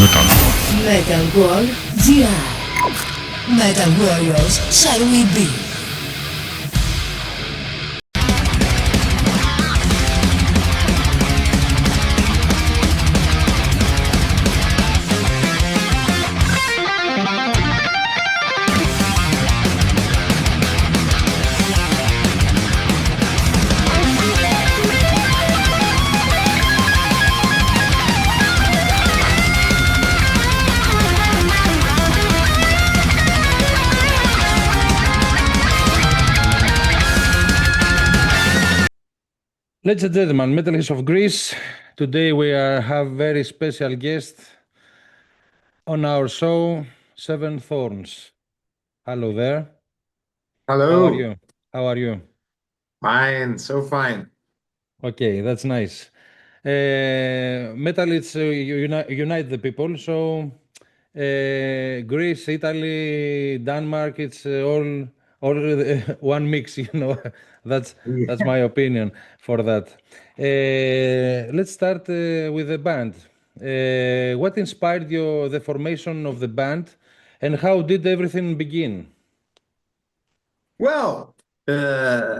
Metalwar.gr. Metal Warriors shall we be. Ladies and gentlemen, Metalheads of Greece. Today we have very special guest on our show, Seven Thorns. Hello there. How are Hello. you? How are you? Fine, so fine. Okay, that's nice. Metal, it's unite the people. So Greece, Italy, Denmark, it's all one mix. That's Yeah. my opinion for that. Let's start with the band. What inspired you the formation of the band, and how did everything begin? Well,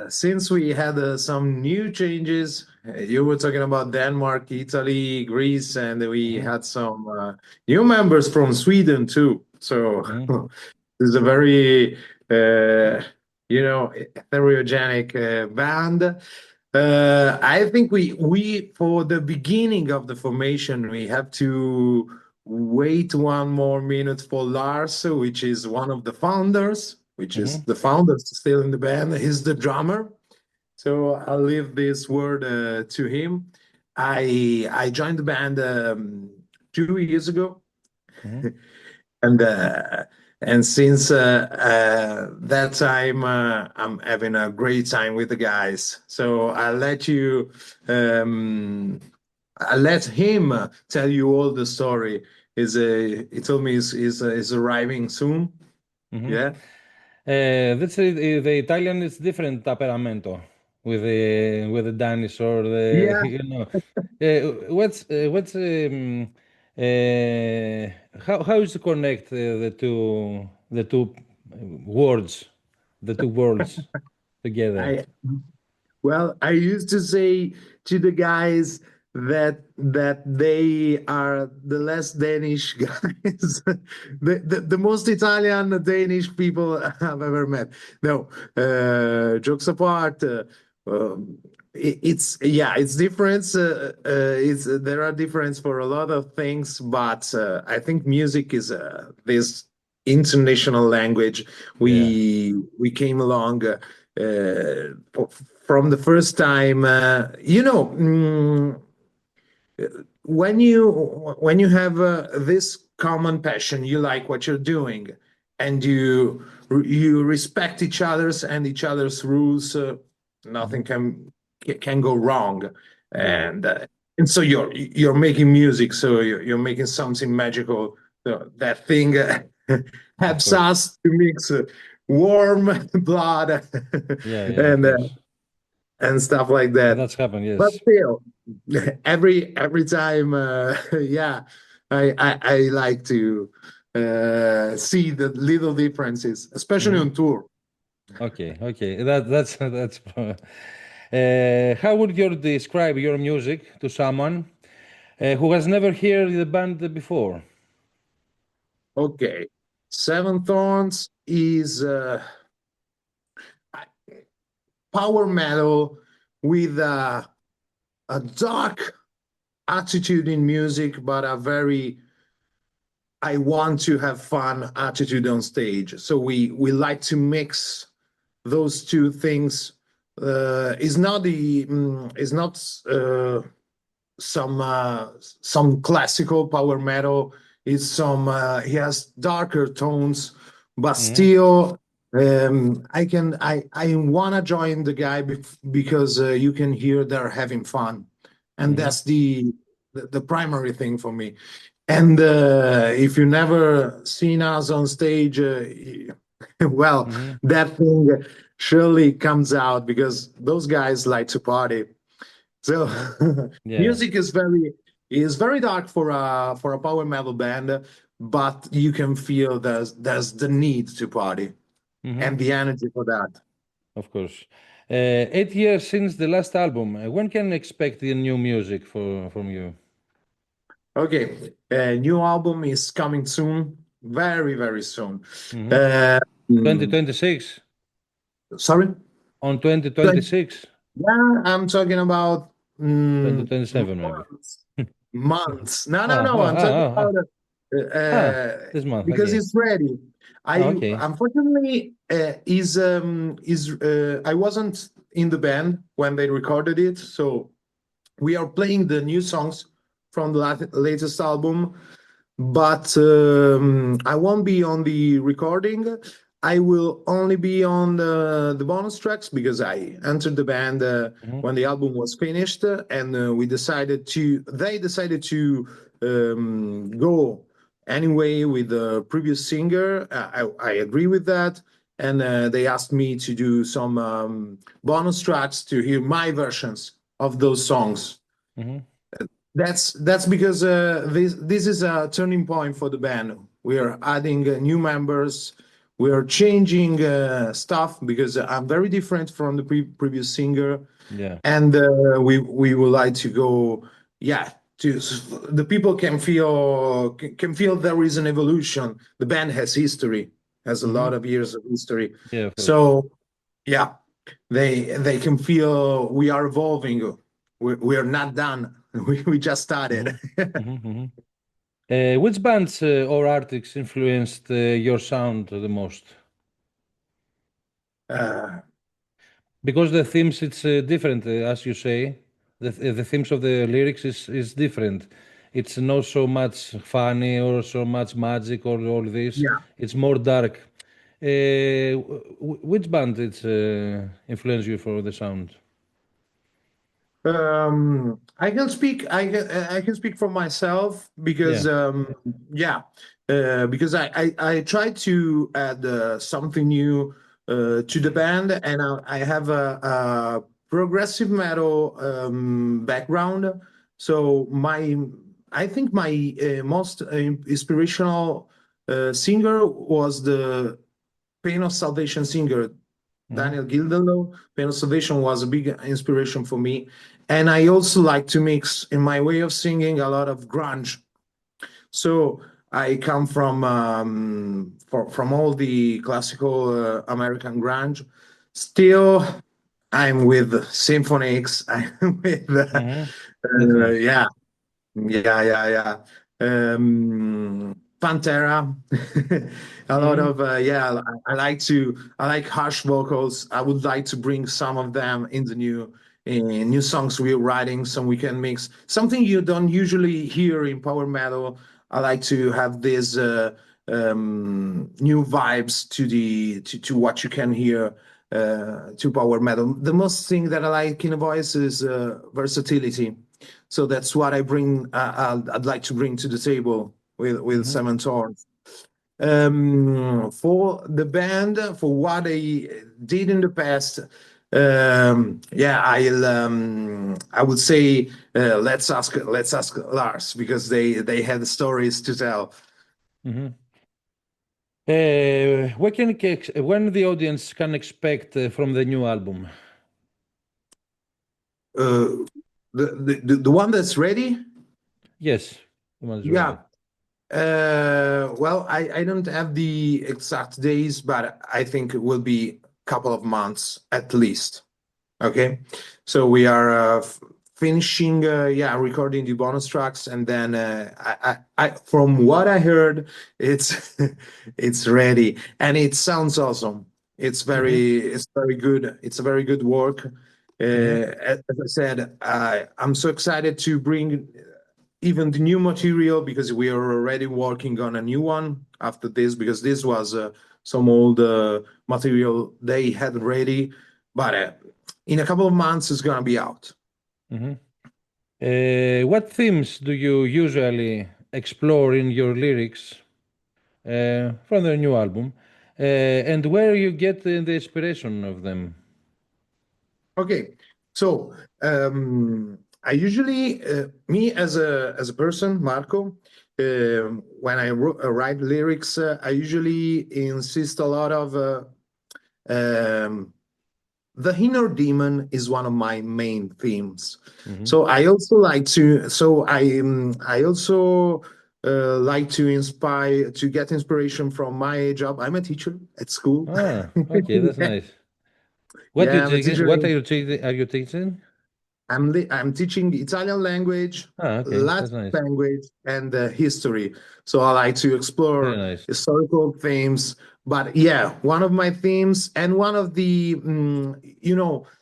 since we had some new changes, you were talking about Denmark, Italy, Greece, and we Mhm, had some new members from Sweden too. So mhm, this is a very, heterogenic band. I think we for the beginning of the formation we have to wait one more minute for Lars, which is one of the founders, which is mhm, the founder still in the band. He's the drummer, so I'll leave this word to him. I joined the band 2 years ago, mhm. and since that time, I'm having a great time with the guys. So um, I'll let him tell you all the story. He told me is arriving soon. Mhm. Yeah. Let's say the Italian is different temperamento with the Danish or the Yeah. what's how is to connect the two words the two worlds together? I Well, I used to say to the guys that they are the less Danish guys, the most Italian Danish people I've ever met. No, jokes apart, it's different. It's there are difference for a lot of things, but I think music is this international language. Yeah. We came along. From the first time, when you have this common passion, you like what you're doing, and you respect each other's and each other's rules. Nothing Mhm. can go wrong, Yeah. and so you're making music, so you're making something magical. So that thing Of helps course. us to mix warm blood Yeah. Yeah. Of and course. stuff like that. That's happened. But Yes. still, every time, yeah, I like to see the little differences, especially Mhm. on tour. Okay. Okay. That's. How would you describe your music to someone who has never heard the band before? Okay, Seven Thorns is power metal with a dark attitude in music, but a very I want to have fun attitude on stage. So we like to mix those two things. Is not some classical power metal. It's some he has darker tones, but Mhm. still I wanna join the guy because you can hear they're having fun, and Mhm. that's the primary thing for me. And if you never seen us on stage, well, Mhm. that thing surely comes out because those guys like to party. So Yeah. music is very It's very dark for a power metal band, but you can feel there's the need to party Hmm. and the energy for that. Of course. 8 years since the last album. When can I expect the new music from you? Okay, new album is coming soon, very, very soon. Hmm. Uh, mm, 2026? Sorry? On 2026? Yeah, I'm talking about 2027 maybe. months. Months. No, no, Ah, no. ah, I'm ah, talking ah, ah. about This month. because Okay. it's ready. Ah, I okay. unfortunately I wasn't in the band when they recorded it, so we are playing the new songs from the latest album, but I won't be on the recording. I will only be on the bonus tracks because I entered the band Hmm. when the album was finished, and they decided to go anyway with the previous singer. I agree with that. And they asked me to do some bonus tracks to hear my versions of those songs. Hmm. That's because this is a turning point for the band. We are adding new members. We are changing stuff because I'm very different from the previous singer, Yeah. and we would like to go. Yeah, to the people can feel there is an evolution. The band has history, has a Hmm. lot of years of history. Yeah, of course. So yeah, they can feel we are evolving. We are not done. We just Hmm. started. Hmm. Hmm. Which bands or artists influenced your sound the most? uh, Because the themes it's different, as you say. The themes of the lyrics is different. It's not so much funny or so much magic or all this. yeah. It's more dark. Which band it's influenced you for the sound? I can speak. I can speak for myself because Yeah. yeah, because I try to add something new to the band, and I have a progressive metal background. So I think my most inspirational singer was the Pain of Salvation singer Hmm. Daniel Gildenlow. Pain of Salvation was a big inspiration for me. And I also like to mix in my way of singing a lot of grunge. So I come from all the classical American grunge. Still, I'm with Symphonics. I'm with Hmm. That's nice. yeah, yeah. Pantera. A lot Hmm. of yeah. I like harsh vocals. I would like to bring some of them in the new songs we're writing, so we can mix something you don't usually hear in power metal. I like to have these new vibes to what you can hear to power metal. The most thing that I like in a voice is versatility. So that's what I bring. I'd like to bring to the table with Hmm. Seven Thorns. For the band, for what I did in the past, yeah, I would say let's ask Lars because they had stories to tell. Hmm. When the audience can expect from the new album? Uh, the one that's ready, Yes, the one is yeah. ready. Well, I don't have the exact days, but I think it will be a couple of months at least. Okay, so we are finishing, yeah, recording the bonus tracks, and then from what I heard, it's it's ready, and it sounds awesome. Hmm. It's very good. It's a very good work. Hmm. As I said, I'm so excited to bring even the new material because we are already working on a new one after this because this was some old material they had ready, but in a couple of months it's gonna be out. Hmm. What themes do you usually explore in your lyrics from the new album, and where you get the inspiration of them? Okay, so I usually, me as a person, Marco, when I write lyrics, I usually insist a lot of um, the inner demon is one of my main themes. So I also like to. So I also like to inspire to get inspiration from my job. I'm a teacher at school. Ah, okay, that's nice. What do you Yeah, I'm a teach? teacher. What are you teaching? Are you teaching? I'm teaching Italian language, Ah, okay, that's Latin nice. language, and history. So I like to Very explore nice. historical themes. But yeah, one of my themes and one of the,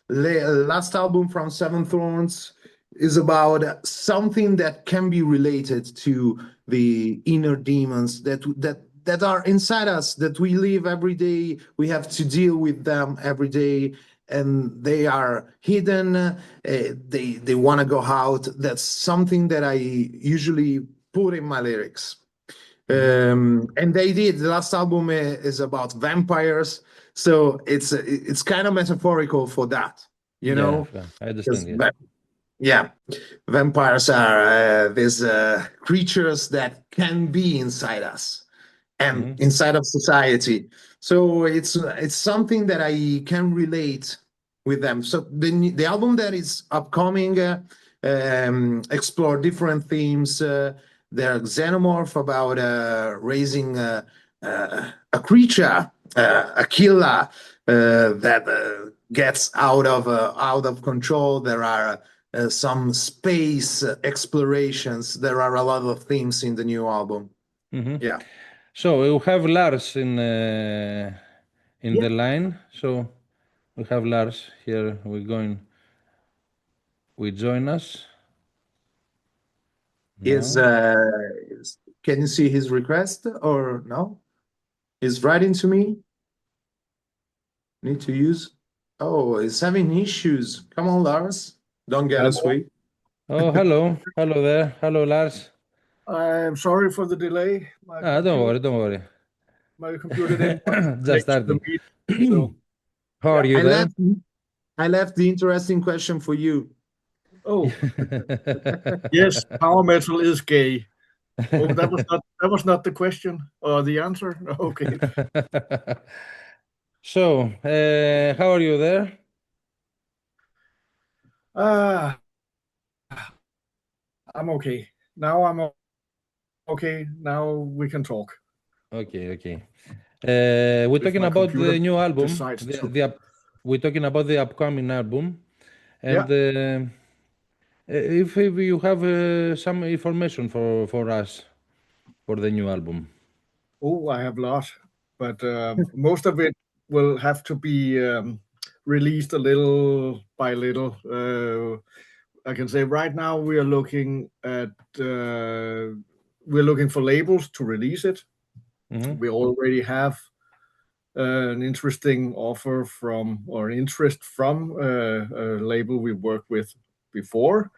last album from Seven Thorns is about something that can be related to the inner demons that are inside us, that we live every day. We have to deal with them every day, and they are hidden. They want to go out. That's something that I usually put in my lyrics. And they did. The last album is about vampires, so it's kind of metaphorical for that, you Yeah, know. I Because understand. Yeah. yeah, vampires are these creatures that can be inside us and Hmm. inside of society. So it's something that I can relate with them. So the album that is upcoming explore different themes. They're xenomorph about raising a creature, a killer that gets out of control. There are some space explorations. There are a lot of themes in the new album. Hmm. Yeah. So we have Lars in Yeah. the line. So we have Lars here. We're going. We join us Is now. can you see his request or no? He's writing to me. Need to use. Oh, he's having issues. Come on, Lars. Don't get us Hello. weak. Oh, hello, hello there, hello Lars. I'm sorry for the delay. My Ah, don't computer, worry, don't worry. my computer didn't want to Just connect to the starting. meeting. So How yeah. are you I there? left I left the interesting question for you. Oh yes, power metal is gay. Oh, that was not the question or the answer. Okay. So, how are you there? Ah, I'm okay. Now I'm okay. Now we can talk. Okay, okay. We're If talking my about computer the new album. decides to. We're talking about the upcoming album, and Yeah. if you have some information for us for the new album. Oh, I have a lot, but most of it will have to be released a little by little. I can say right now we are looking at we're looking for labels to release it. Hmm. We already have an interesting offer from or interest from a label we worked with before.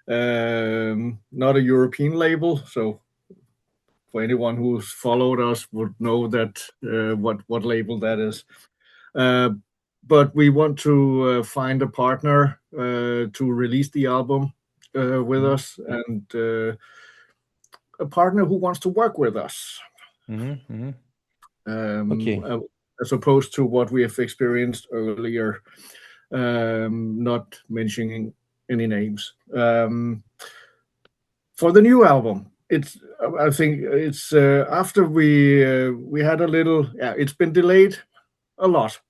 Not a European label, so for anyone who's followed us would know that what label that is. Uh, but we want to find a partner to release the album with Hmm. us, and a partner who wants to work with us, Hmm. Hmm. um, Okay. uh, as opposed to what we have experienced earlier, not mentioning any names. For the new album, I think it's after we had a little. Yeah, it's been delayed a lot,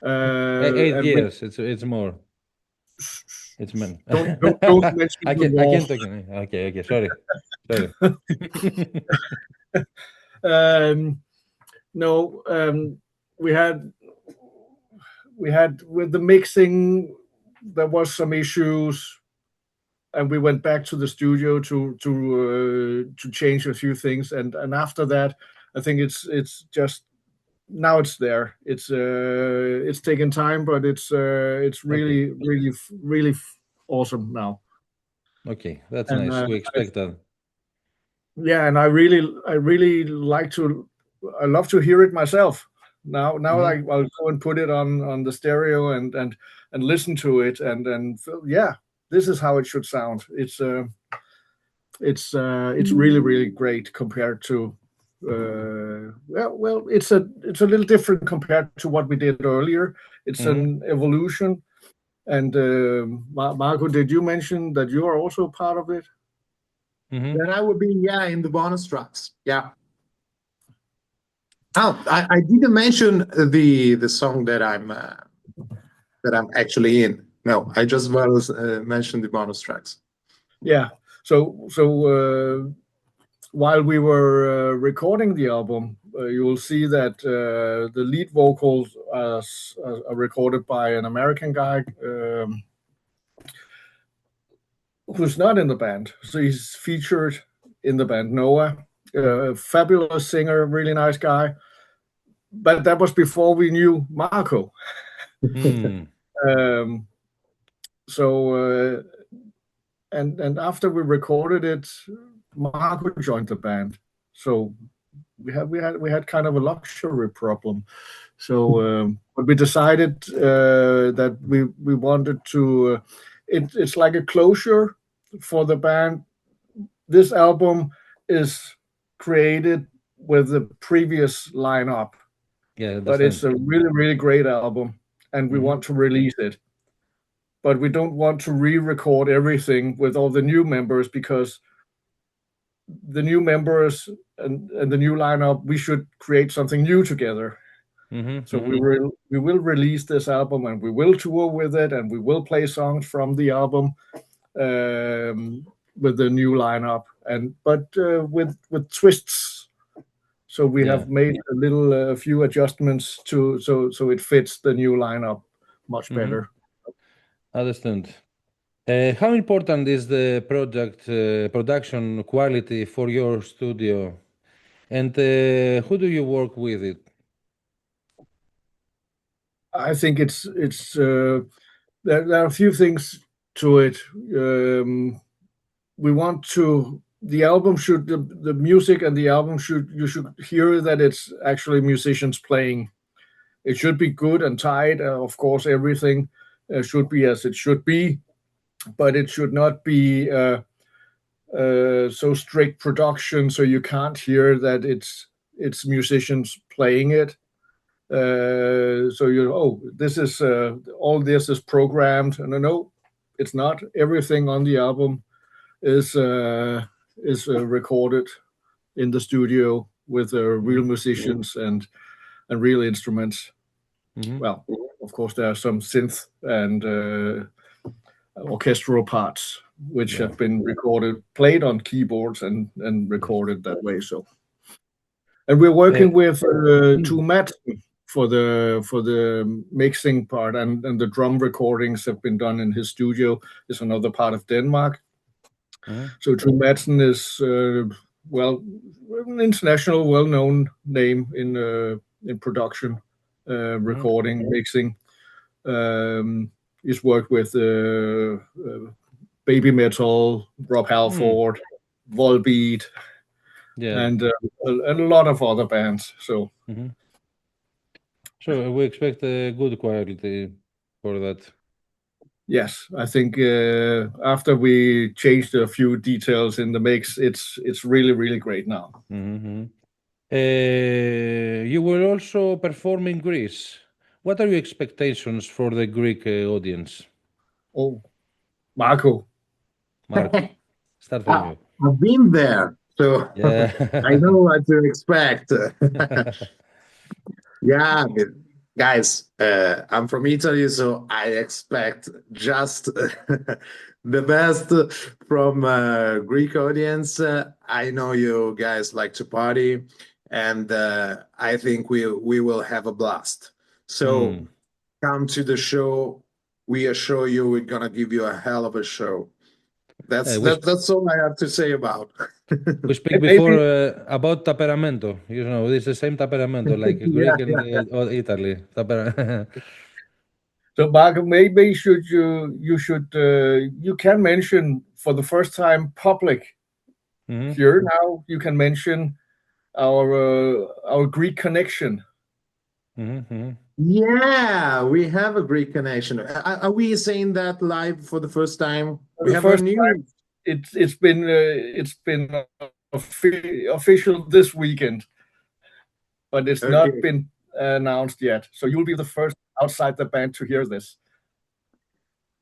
8 and we years. It's more. It's man. don't mention I the can I war. can't talk. Okay, okay. Sorry, sorry. Um, no, we had with the mixing, there was some issues, and we went back to the studio to change a few things, and after that, I think it's just now it's there. It's taken time, but it's Okay, really awesome now. okay. That's And nice. We expect that. yeah, and I really like to. I love to hear it myself. Now Hmm. I'll go and put it on the stereo and listen to it, and yeah, this is how it should sound. It's really, really great compared to it's a little different compared to what we did earlier. It's an evolution. And Marco, did you mention that you are also part of it? Then I would be in the bonus tracks. Yeah. Oh, I didn't mention the song that I'm actually in. No, I just mentioned the bonus tracks. Yeah. So while we were recording the album, you will see that the lead vocals are recorded by an American guy who's not in the band. So he's featured in the band, Noah, fabulous singer, really nice guy. But that was before we knew Marco. And after we recorded it, Marco joined the band. So we had kind of a luxury problem. So but we decided that we wanted to. It's like a closure for the band. This album is created with the previous lineup. Yeah, but it's a really, really great album, and we want to release it. But we don't want to re-record everything with all the new members, because the new members and the new lineup, we should create something new together. So we will release this album, and we will tour with it, and we will play songs from the album with the new lineup, but with twists. So we have made a few adjustments so it fits the new lineup much better. Understand. How important is the production quality for your studio, and who do you work with it? I think it's there are a few things to it. We want to. The album should the music and the album you should hear that it's actually musicians playing. It should be good and tight. Of course, everything should be as it should be, but it should not be so strict production so you can't hear that it's musicians playing it. So this is all this is programmed, and no, it's not. Everything on the album is recorded in the studio with real musicians and real instruments. Well, of course, there are some synth and orchestral parts which have been played on keyboards and recorded that way. So, and we're working with Two Madsen for the mixing part, and the drum recordings have been done in his studio. It's another part of Denmark. So Two Madsen is an international, well-known name in production, recording, mixing. He's worked with Baby Metal, Rob Halford, Volbeat, and a lot of other bands. So. So we expect a good quality for that. Yes, I think after we changed a few details in the mix, it's really, really great now. You will also perform in Greece. What are your expectations for the Greek audience? Oh, Marco, start from you. I've been there, so I know what to expect. Yeah, guys, I'm from Italy, so I expect just the best from Greek audience. I know you guys like to party, and I think we will have a blast. So come to the show. We assure you we're gonna give you a hell of a show. That's all I have to say about. We speak before about Taperamento. You know, it's the same Taperamento like Greek and Italy. So, Marco, maybe you can mention for the first time public here now. You can mention our Greek connection. Yeah, we have a great connection. Are we saying that live for the first time? We The have a first time new. it's been official this weekend, but it's not Okay, been announced yet. So you'll be the first outside the band to hear this.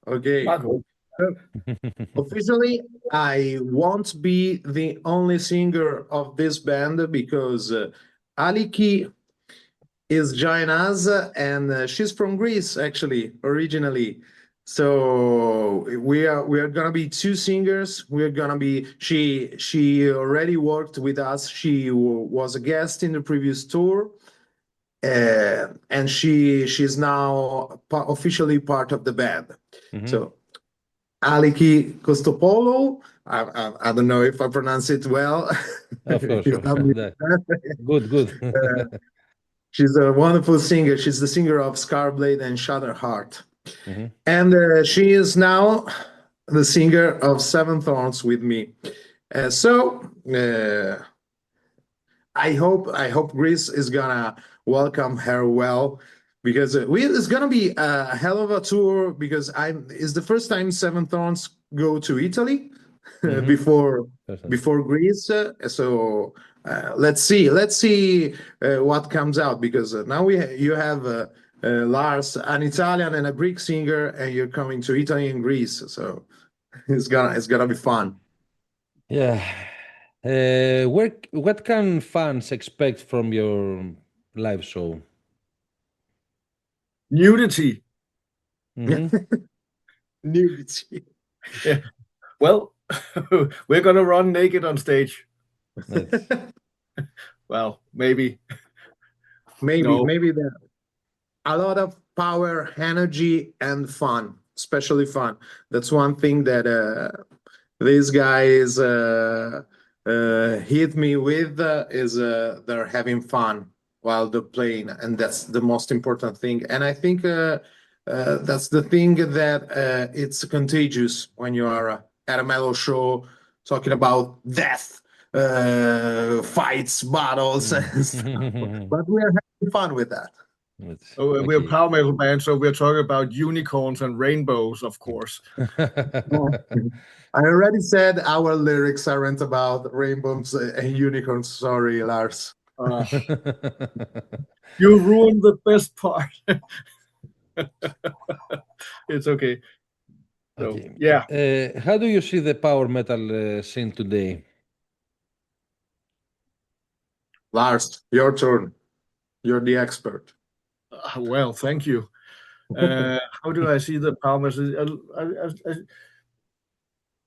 okay. Marco. Officially, I won't be the only singer of this band because Aliki is joining us, and she's from Greece actually originally. So we are gonna be two singers. We're gonna be she already worked with us. She was a guest in the previous tour, and she's now officially part of the band. So Aliki Kostopolo. I don't know if I pronounce it well. Of course. You help me with Good, good. that. She's a wonderful singer. She's the singer of Scarblade and Shattered Heart. And she is now the singer of Seven Thorns with me. So I hope Greece is gonna welcome her well because it's gonna be a hell of a tour because it's the first time Seven Thorns go to Italy before Greece. Let's see what comes out because now you have Lars, an Italian and a Greek singer, and you're coming to Italy and Greece, so it's gonna be fun. Yeah. What can fans expect from your live show? Nudity. Nudity. Yeah. Well, we're gonna run naked on stage. Well, maybe. No. Maybe there a lot of power, energy, and fun, especially fun. That's one thing that these guys hit me with is they're having fun while they're playing, and that's the most important thing. And I think that's the thing that it's contagious when you are at a metal show talking about death, fights, battles, and stuff. But we are having fun with that. We're a power metal band, so we're talking about unicorns and rainbows, of course. I already said our lyrics aren't about rainbows and unicorns. Sorry, Lars. You ruined the best part. It's okay. So, yeah. How do you see the power metal scene today? Lars, your turn. You're the expert. Well, thank you. How do I see the power metal?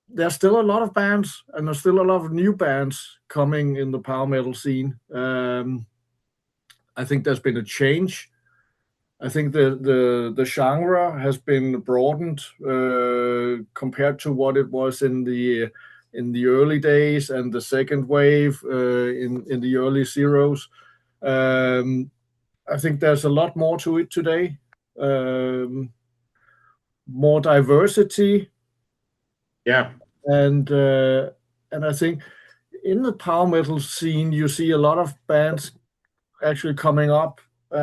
There's still a lot of bands, and there's still a lot of new bands coming in the power metal scene. I think there's been a change. I think the genre has been broadened compared to what it was in the early days and the second wave in the early zeros. I think there's a lot more to it today. More diversity. Yeah. And I think in the power metal scene, you see a lot of bands actually coming up to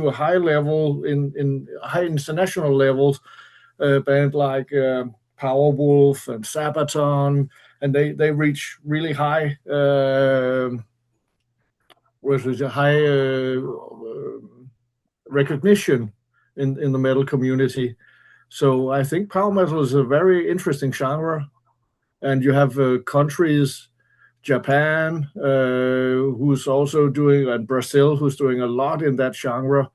a high level in high international levels. Band like Powerwolf and Sabaton, and they reach really high, recognition in the metal community. So I think power metal is a very interesting genre, and you have countries, Japan, who's also doing, and Brazil, who's doing a lot in that genre.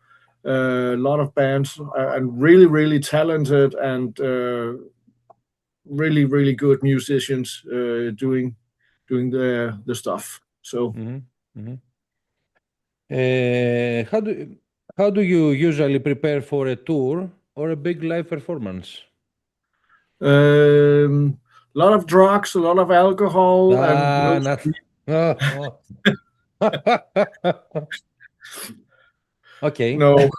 A lot of bands and really, really talented and really, really good musicians doing the stuff. So, how do you usually prepare for a tour or a big live performance? A lot of drugs, a lot of alcohol, and okay. No.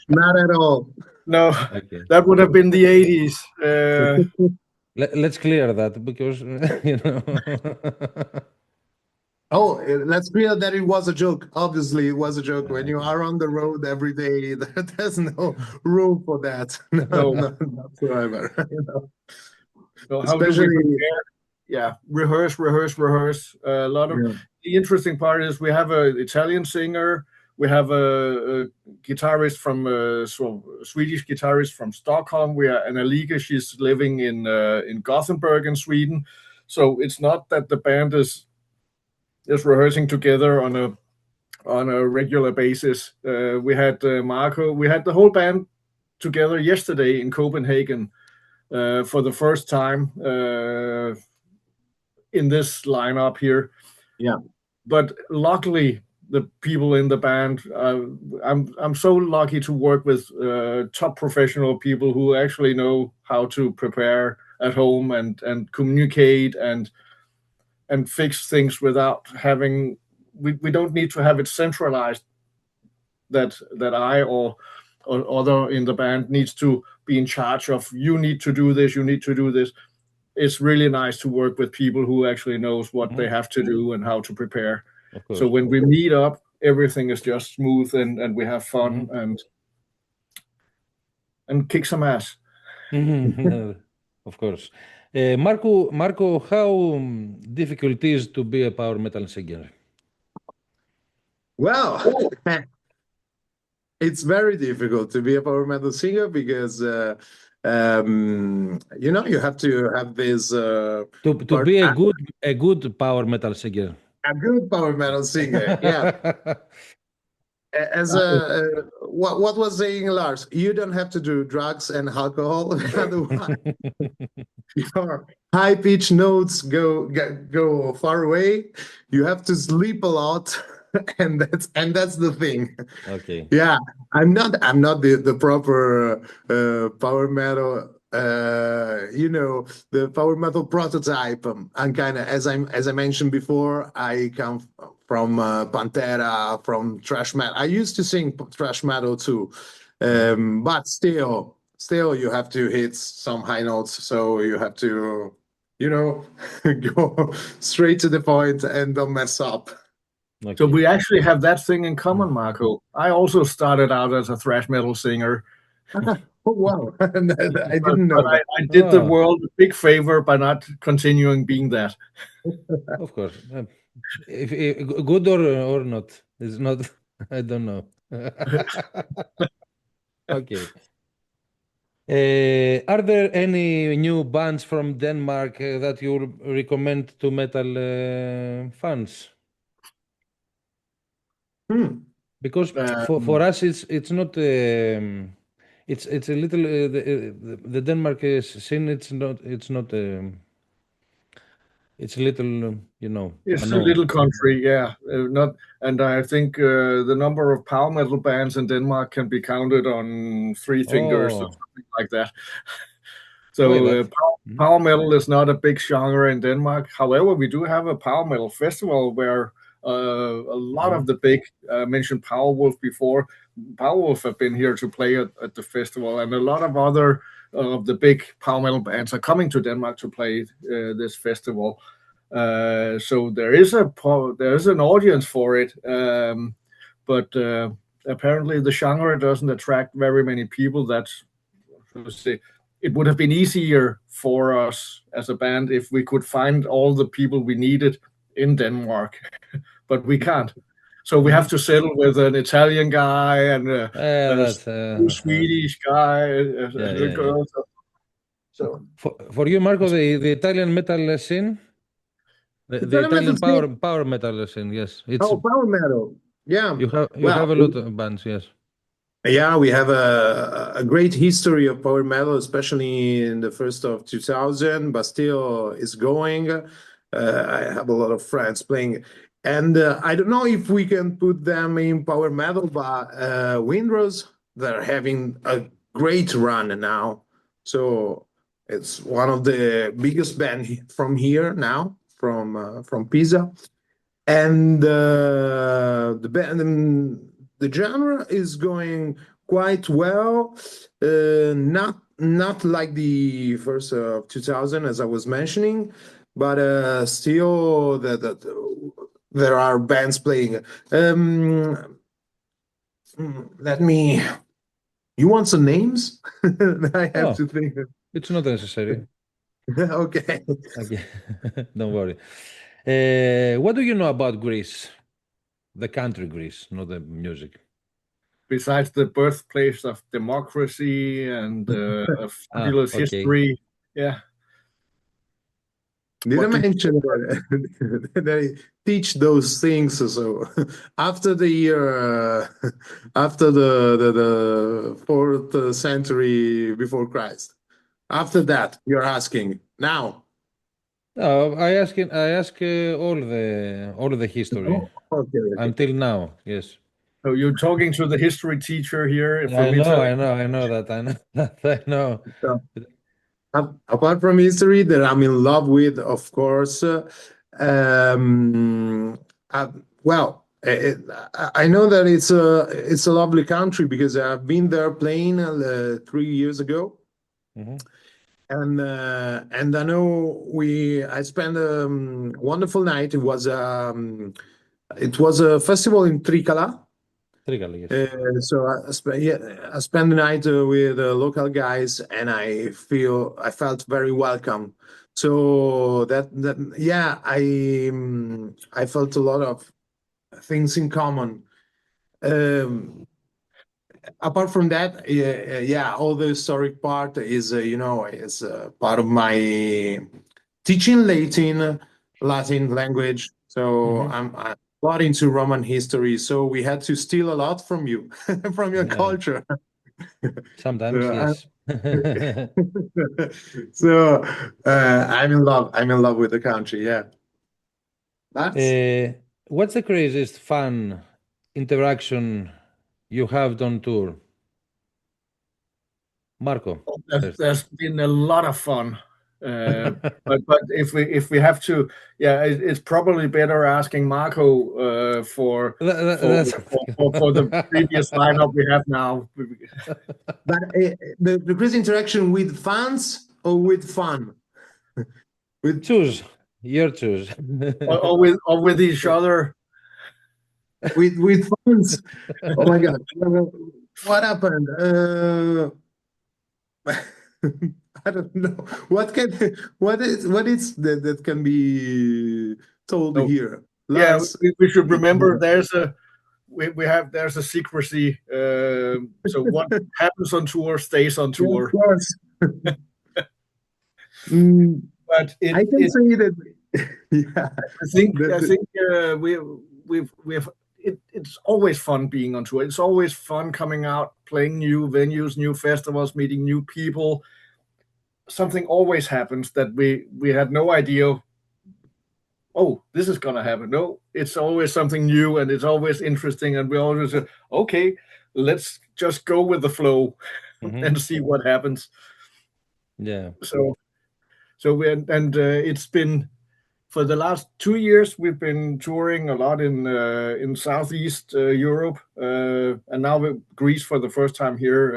Not at all. No, okay. That would have been the 80s. Let's clear that because Oh, let's clear that it was a joke. Obviously, it was a joke. When you are on the road every day, there's no room for that. No, No, no, whatsoever. no. How do we Especially, prepare? Yeah, rehearse, rehearse, rehearse. A lot of yeah, the interesting part is we have an Italian singer, we have a guitarist from Swedish guitarist from Stockholm. We are and Alika. She's living in Gothenburg in Sweden. So it's not that the band is rehearsing together on a regular basis. We had Marco. We had the whole band together yesterday in Copenhagen for the first time in this lineup here. yeah. But luckily, the people in the band, I'm so lucky to work with top professional people who actually know how to prepare at home and communicate and fix things without having. We don't need to have it centralized that I or other in the band needs to be in charge of. You need to do this. You need to do this. It's really nice to work with people who actually knows what they have to do and how to prepare. Of So course. when we meet up, everything is just smooth and we have fun and kick some ass. Of course. Marco, how difficult is to be a power metal singer? Well, it's very difficult to be a power metal singer because you have to have this To be a good power metal singer. a good power metal singer. Yeah, as what was saying Lars, you don't have to do drugs and alcohol. Otherwise, your high pitch notes go far away. You have to sleep a lot, and that's the thing. Okay. Yeah, I'm not the proper power metal. The power metal prototype. I'm kind of as I mentioned before. I come from Pantera, from thrash metal. I used to sing thrash metal too, but still you have to hit some high notes. So you have to, go straight to the point and don't mess up. So Okay. we actually have that thing in common, Marco. I also started out as a thrash metal singer, Oh, wow. I didn't but know that. I did the Ah, world a big favor by not continuing being that. of course. If good or not, it's not. I don't know. Okay. Are there any new bands from Denmark that you recommend to metal fans? Hmm. Because for Um, us, it's not. It's a little the Denmark scene. It's not. It's a little It's a unknown. little country, yeah. Not, and I think the number of power metal bands in Denmark can be counted on three fingers or Oh, something like that. why So that? power metal is not a big genre in Denmark. However, we do have a power metal festival where a lot Mhm. of the big mentioned Powerwolf before. Powerwolf have been here to play at the festival, and a lot of other of the big power metal bands are coming to Denmark to play this festival. So there is an audience for it, but apparently the genre doesn't attract very many people. That's to say, it would have been easier for us as a band if we could find all the people we needed in Denmark, but we can't. So we have Mhm. to settle with an Italian guy and a That's Swedish guy, yeah, a yeah, yeah. girl. So For you, Marco, the Italian metal scene, the Italian metal Italian scene. power metal scene. Yes, it's Oh, power metal. Yeah. you have Well, a lot of bands. Yes. yeah, we have a great history of power metal, especially in the first of 2000, but still it's going. I have a lot of friends playing, and I don't know if we can put them in power metal, but Windrose, they're having a great run now. So it's one of the biggest band from here now, from Pisa, and the genre is going quite well. Not like the first of 2000 as I was mentioning, but still there are bands playing. Let me. You want some names? I have to think. It's not necessary. Okay. Okay. Don't worry. What do you know about Greece? The country Greece, not the music. Besides the birthplace of democracy and a fabulous okay. history, yeah. Did I What do you- mention that they teach those things? So after the year, after the 4th century before Christ, after that, you're asking now. No, I ask all the history Okay, okay. until now. Yes. So you're talking to the history teacher here I from know Italy. that. I know that. I know. So, apart from history, that I'm in love with, of course. Um, well, I know that it's a lovely country because I've been there playing 3 years ago. Mhm. And I know I spent a wonderful night. It was a festival in Tricala. Trically, yes. So I spent the night with local guys, and I felt very welcome. So yeah, I felt a lot of things in common. Um, Apart from that, yeah, all the historic part is is part of my teaching Latin language. So Mhm. I'm a lot into Roman history. So we had to steal a lot from you, from your Yeah. culture. Sometimes, So, yes. so I'm in love. I'm in love with the country. Yeah. That's What's the craziest fun interaction you have on tour? Marco, first. There's been a lot of fun. Uh, but if we have to, yeah, it's probably better asking Marco for That's for the previous lineup we have now. but the crazy interaction with fans or with fun? With choose. Your choose. Or with each other. with fans. Oh my God. What happened? I don't know. What is that can be told So, here? yeah, Lars. we should remember there's a secrecy. So what happens on tour stays on Yeah, of tour. course. But I can it say that. Yeah. I think we've it's always fun being on tour. It's always fun coming out, playing new venues, new festivals, meeting new people. Something always happens that we had no idea. Oh, this is gonna happen. No, it's always something new, and it's always interesting, and we always say, okay, let's just go with the flow Mhm. and see what happens. Yeah. It's been for the last 2 years we've been touring a lot in Southeast Europe, and now with Greece for the first time here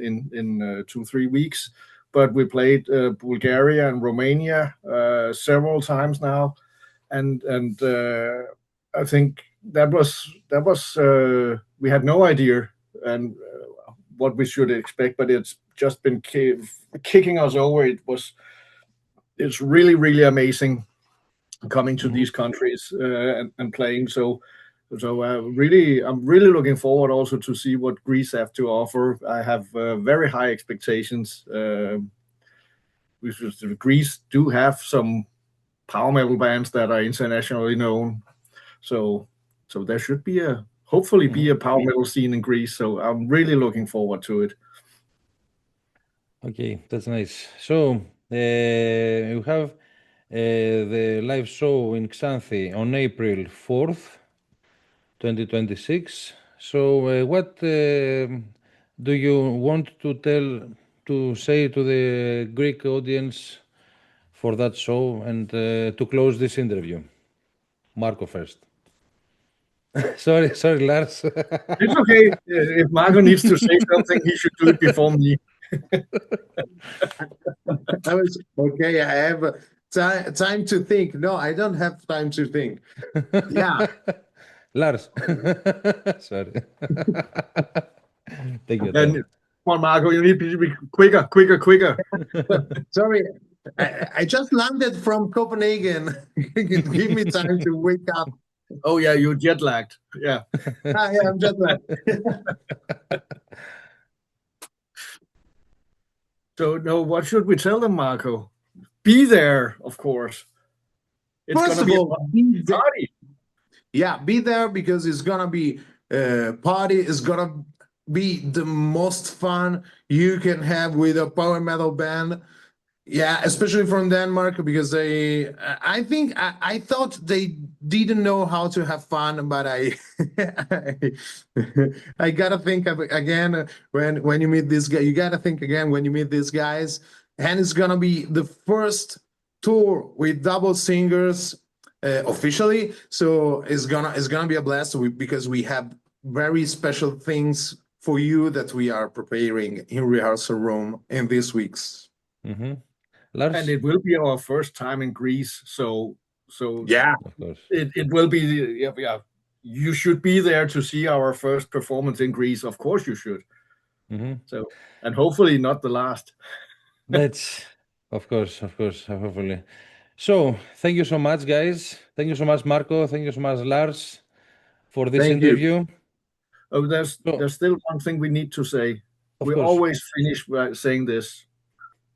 in 2-3 weeks. But we played Bulgaria and Romania several times now, and I think that was we had no idea and what we should expect, but it's just been kicking us over. It's really amazing coming to these countries and playing. I'm really looking forward also to see what Greece have to offer. I have very high expectations. Greece do have some power metal bands that are internationally known, so there should be hopefully be a power metal scene in Greece. So I'm really looking forward to it. Okay, that's nice. So you have the live show in Xanthi on April 4th, 2026. So what do you want to say to the Greek audience for that show and to close this interview? Marco first. Sorry, Lars. It's okay. If Marco needs to say something, he should do it before me. I was okay. I have time to think. No, I don't have time to think. Yeah. Lars. Sorry. Take your And time. come on, Marco, you need to be quicker. Sorry, I just landed from Copenhagen. Give me time to wake up. Oh yeah, you're jet lagged. Yeah. Yeah, I'm just like. So no, what should we tell them, Marco? Be there, of course. It's First gonna of be all, a be there. party. Yeah, be there because it's gonna be party. It's gonna be the most fun you can have with a power metal band. Yeah, especially from Denmark because I thought they didn't know how to have fun, but I I gotta think of it again when you meet this guy. You gotta think again when you meet these guys, and it's gonna be the first tour with double singers officially. So it's gonna be a blast because we have very special things for you that we are preparing in rehearsal room in these weeks. Mm-hmm. Lars? And it will be our first time in Greece, so Yeah. Of course. it will be. Yeah. You should be there to see our first performance in Greece. Of course, you should. Mm-hmm. So, and hopefully not the last. That's, of course, hopefully. So, thank you so much, guys. Thank you so much, Marco. Thank you so much, Lars, for this Thank you. interview. Oh, there's So, still one thing we need to say. of We course. always finish by saying this.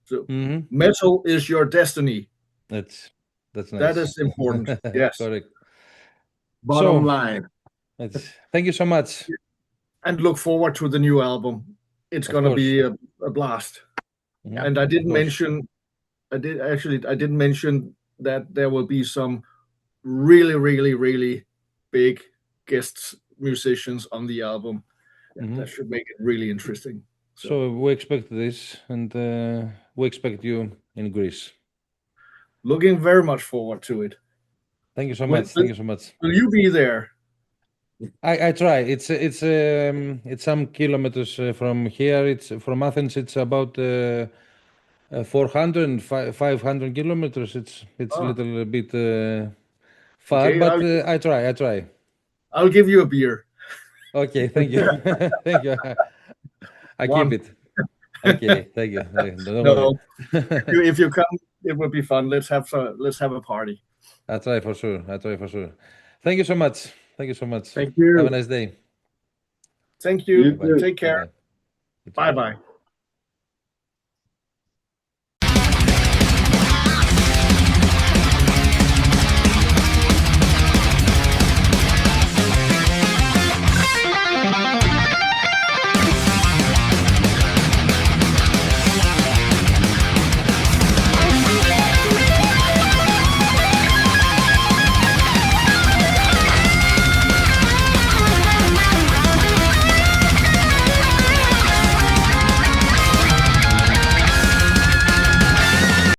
So, Mm-hmm. metal is your destiny. That's nice. That is important. Yes. Correct. Bottom So- line. Thank you so much. And look forward to the new album. It's Of going to course. be a blast. Mhm. And I didn't Of course. mention, I didn't mention that there will be some really big guest musicians on the album. Mhm. That should make it really interesting. So we expect this, and we expect you in Greece. Looking very much forward to it. Thank you so Will- much. Thank you so much. Will you be there? I try. It's some kilometers from here. It's from Athens. It's about 400 and 500 kilometers. It's a Ah. little bit far, Okay, but I try. I'll give you a beer. Okay, thank you. Thank you. I One. keep it. Okay, thank you. Don't No, worry. if you come, it will be fun. Let's have a party. I try for sure. Thank you so much. Thank you so much. Thank you. Have a nice day. Thank you. You too. Take care. Bye-bye. Bye bye.